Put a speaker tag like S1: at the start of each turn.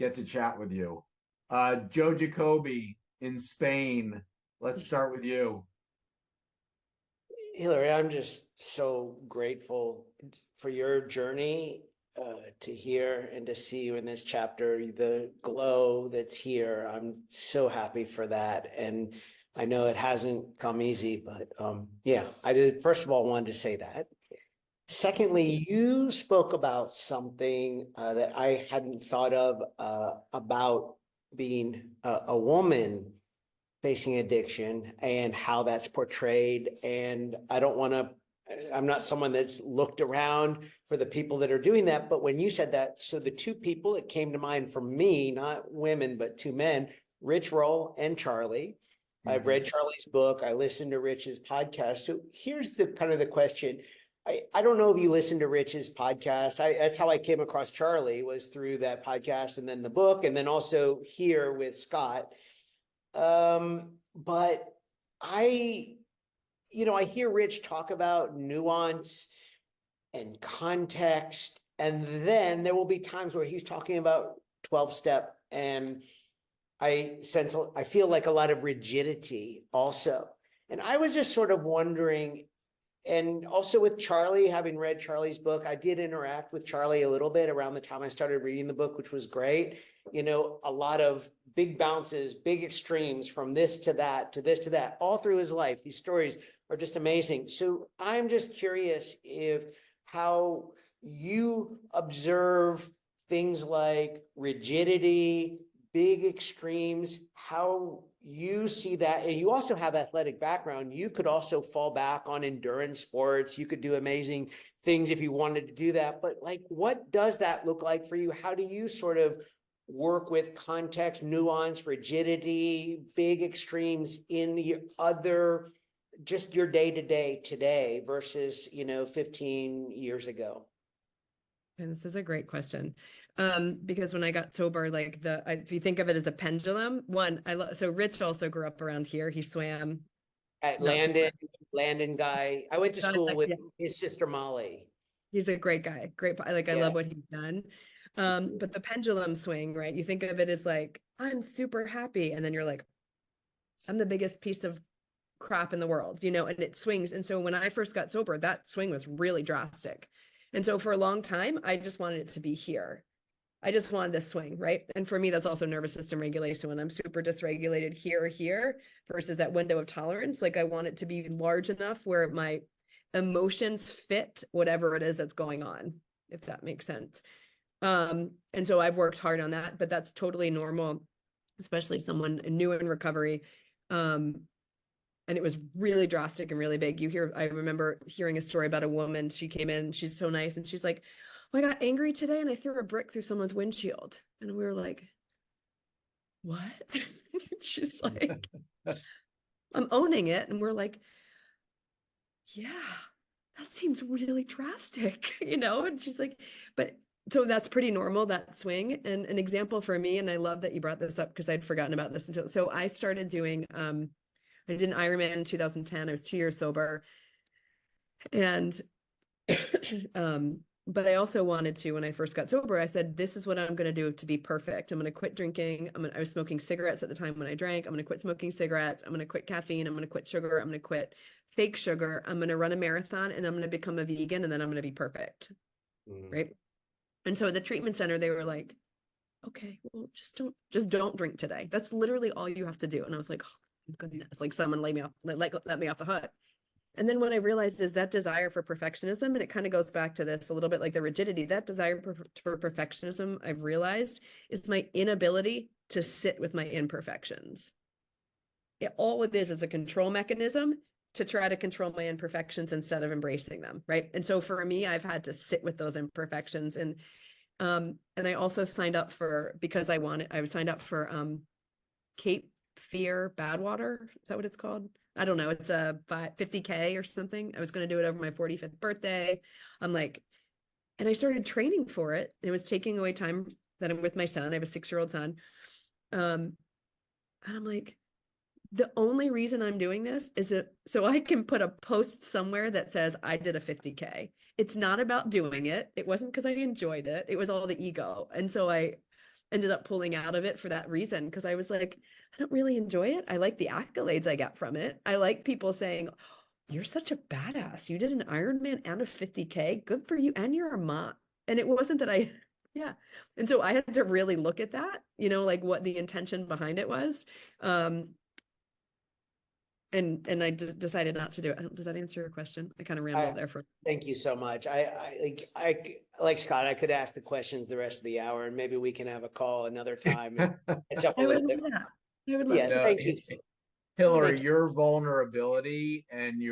S1: get to chat with you. Joe Jacobi in Spain. Let's start with you.
S2: Hilary, I'm just so grateful for your journey to hear and to see you in this chapter, the glow that's here. I'm so happy for that. And I know it hasn't come easy, but yeah, I did. First of all, wanted to say that. Secondly, you spoke about something that I hadn't thought of about being a woman facing addiction and how that's portrayed. And I'm not someone that's looked around for the people that are doing that. But when you said that, so the two people that came to mind for me, not women, but two men, Rich Roll and Charlie. I've read Charlie's book. I listened to Rich's podcast. So here's the kind of the question. I don't know if you listened to Rich's podcast. That's how I came across Charlie, was through that podcast and then the book, and then also here with Scott. But I hear Rich talk about nuance and context, and then there will be times where he's talking about 12-step, and I feel like a lot of rigidity also. And I was just sort of wondering, and also with Charlie, having read Charlie's book, I did interact with Charlie a little bit around the time I started reading the book, which was great. A lot of big bounces, big extremes from this to that, to this to that, all through his life. These stories are just amazing. So I'm just curious how you observe things like rigidity, big extremes, how you see that. And you also have athletic background. You could also fall back on endurance sports. You could do amazing things if you wanted to do that. But like, what does that look like for you? How do you sort of work with context, nuance, rigidity, big extremes in just your day-to-day today versus, 15 years ago?
S3: And this is a great question. Because when I got sober, like if you think of it as a pendulum, so Rich also grew up around here. He swam
S2: at Landon guy. I went to school with his sister Molly.
S3: He's a great guy. I love what he's done. But the pendulum swing, right? You think of it as like, I'm super happy. And then you're like, I'm the biggest piece of crap in the world, and it swings. And so when I first got sober, that swing was really drastic. And so for a long time, I just wanted it to be here. I just wanted this swing, right? And for me, that's also nervous system regulation. When I'm super dysregulated here versus that window of tolerance, like I want it to be large enough where my emotions fit whatever it is that's going on, if that makes sense. And so I've worked hard on that, but that's totally normal, especially someone new in recovery. And it was really drastic and really big. I remember hearing a story about a woman. She came in, she's so nice. And she's like, oh, I got angry today and I threw a brick through someone's windshield. And we were like, what? She's like, I'm owning it. And we're like, yeah, that seems really drastic, And she's like, so that's pretty normal, that swing. And an example for me, and I love that you brought this up because I'd forgotten about this so I started doing, I did an Ironman in 2010. I was 2 years sober. And, but I also wanted to, when I first got sober, I said, this is what I'm going to do to be perfect. I'm going to quit drinking. I was smoking cigarettes at the time when I drank. I'm going to quit smoking cigarettes. I'm going to quit caffeine. I'm going to quit sugar. I'm going to quit fake sugar. I'm going to run a marathon and I'm going to become a vegan and then I'm going to be perfect. Right. And so at the treatment center, they were like, okay, well, just don't drink today. That's literally all you have to do. And I was like, oh, goodness, like someone let me off the hook. And then what I realized is that desire for perfectionism, and it kind of goes back to this a little bit like the rigidity, that desire for perfectionism, I've realized, is my inability to sit with my imperfections. All it is a control mechanism to try to control my imperfections instead of embracing them, right? And so for me, I've had to sit with those imperfections. And I also signed up for, because I signed up for Cape Fear Badwater. Is that what it's called? I don't know. It's a 50K or something. I was going to do it over my 45th birthday. I'm like, and I started training for it. It was taking away time that I'm with my son. I have a 6-year-old son. And I'm like, the only reason I'm doing this is so I can put a post somewhere that says I did a 50K. It's not about doing it. It wasn't because I enjoyed it. It was all the ego. And so ended up pulling out of it for that reason. Cause I was like, I don't really enjoy it. I like the accolades I get from it. I like people saying, you're such a badass. You did an Ironman and a 50K. Good for you. And you're a mom. And it wasn't that yeah. And so I had to really look at that, like what the intention behind it was. And I decided not to do it. Does that answer your question? I kind of rambled there for.
S2: Thank you so much. Like Scott, I could ask the questions the rest of the hour, and maybe we can have a call another time and catch up a
S3: I
S2: little
S3: would
S2: bit.
S3: love that. I would love
S2: Yes,
S3: that.
S2: thank you.
S1: Hilary,
S2: Thank you.
S1: your vulnerability and your